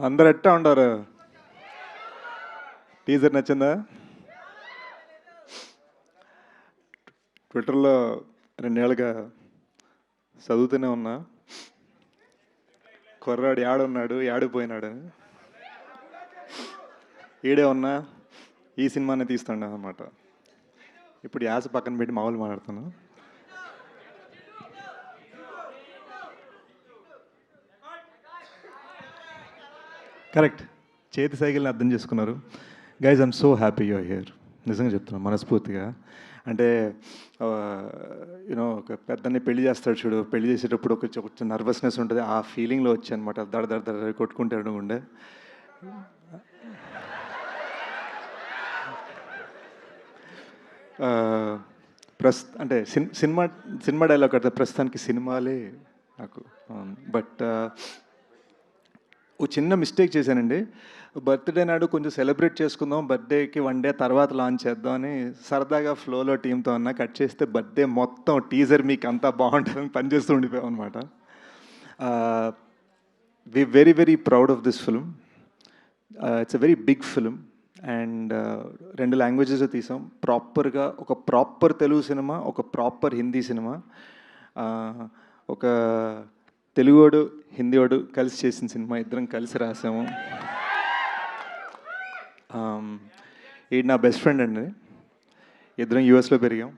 అందరు ఎట్టా ఉండారు? టీజర్ నచ్చిందా? ట్విట్టర్లో 2 ఏళ్ళుగా చదువుతూనే ఉన్నా, కుర్రాడు యాడున్నాడు యాడిపోయినాడని. ఈడే ఉన్నా ఈ సినిమానే తీస్తాడు అనమాట. ఇప్పుడు యాస పక్కన పెట్టి మామూలు మాట్లాడుతాను. కరెక్ట్, చేతి సైకిల్ని అర్థం చేసుకున్నారు. Guys, I'm so happy you're here. నిజంగా చెప్తున్నాను మనస్ఫూర్తిగా. అంటే యూనో ఒక పెద్దని పెళ్లి చేస్తాడు చూడు, పెళ్లి చేసేటప్పుడు కొంచెం నర్వస్నెస్ ఉంటుంది, ఆ ఫీలింగ్లో వచ్చి అనమాట. దడ దడ దడ కొట్టుకుంటాడు ఉండే. అంటే సినిమా డైలాగ్ అంటే ప్రస్తుతానికి సినిమాలే నాకు. బట్ ఓ చిన్న మిస్టేక్ చేశానండి. బర్త్డే నాడు కొంచెం సెలబ్రేట్ చేసుకుందాం, బర్త్డేకి 1 డే తర్వాత లాంచ్ చేద్దాం అని సరదాగా ఫ్లోలో టీంతో అన్నా. కట్ చేస్తే బర్త్డే మొత్తం టీజర్ మీకు అంతా బాగుంటుందని పనిచేస్తూ ఉండిపోయాం అనమాట. We very very proud of this film. It's a very big film and 2 languages తీసాం. ప్రాపర్గా ఒక ప్రాపర్ తెలుగు సినిమా, ఒక ప్రాపర్ హిందీ సినిమా. ఒక తెలుగువాడు హిందీవాడు కలిసి చేసిన సినిమా, ఇద్దరం కలిసి రాసాము. ఈడు నా బెస్ట్ ఫ్రెండ్ అండి, ఇద్దరం యూఎస్లో పెరిగాం.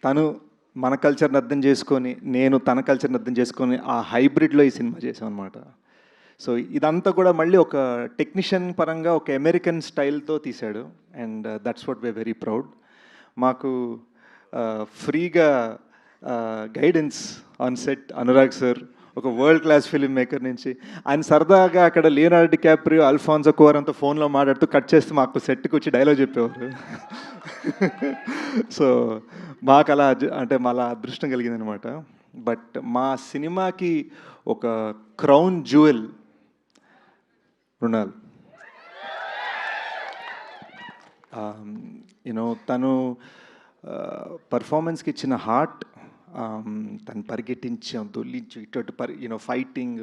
తను మన కల్చర్ని అర్థం చేసుకొని, నేను తన కల్చర్ని అర్థం చేసుకొని ఆ హైబ్రిడ్లో ఈ సినిమా చేసాం అనమాట. సో ఇదంతా కూడా మళ్ళీ ఒక టెక్నీషియన్ పరంగా ఒక అమెరికన్ స్టైల్తో తీశాడు and that's what we're very proud. మాకు ఫ్రీగా guidance on set Anurag sir, ఒక వరల్డ్ క్లాస్ ఫిల్మ్ మేకర్ నుంచి. ఆయన సరదాగా అక్కడ లియోనార్డో డికాప్రియో, అల్ఫాన్సో కువారంతో ఫోన్లో మాట్లాడుతూ కట్ చేస్తూ మాకు సెట్కి వచ్చి డైలాగ్ చెప్పేవారు. సో మాకు అలా అంటే మాలా అదృష్టం కలిగిందనమాట. బట్ మా సినిమాకి ఒక క్రౌన్ జ్యువెల్ మృణాల్. యూనో తను పర్ఫార్మెన్స్కి ఇచ్చిన హార్ట్, తను పరిగెట్టించాం, దొల్లించు, ఇటు fighting,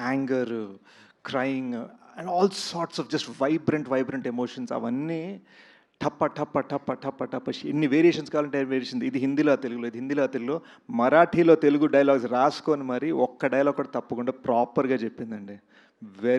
anger, crying and all sorts of just vibrant emotions, అవన్నీ టప్ప టప్ప టప్ప టప్ప టప్ప ఎన్ని వేరియేషన్స్ కావాలంటే వేరియేషన్. ఇది హిందీలో తెలుగులో, ఇది హిందీలో తెలుగులో, మరాఠీలో తెలుగు డైలాగ్స్ రాసుకొని మరి ఒక్క డైలాగ్ కూడా తప్పకుండా ప్రాపర్గా చెప్పిందండి. వెరీ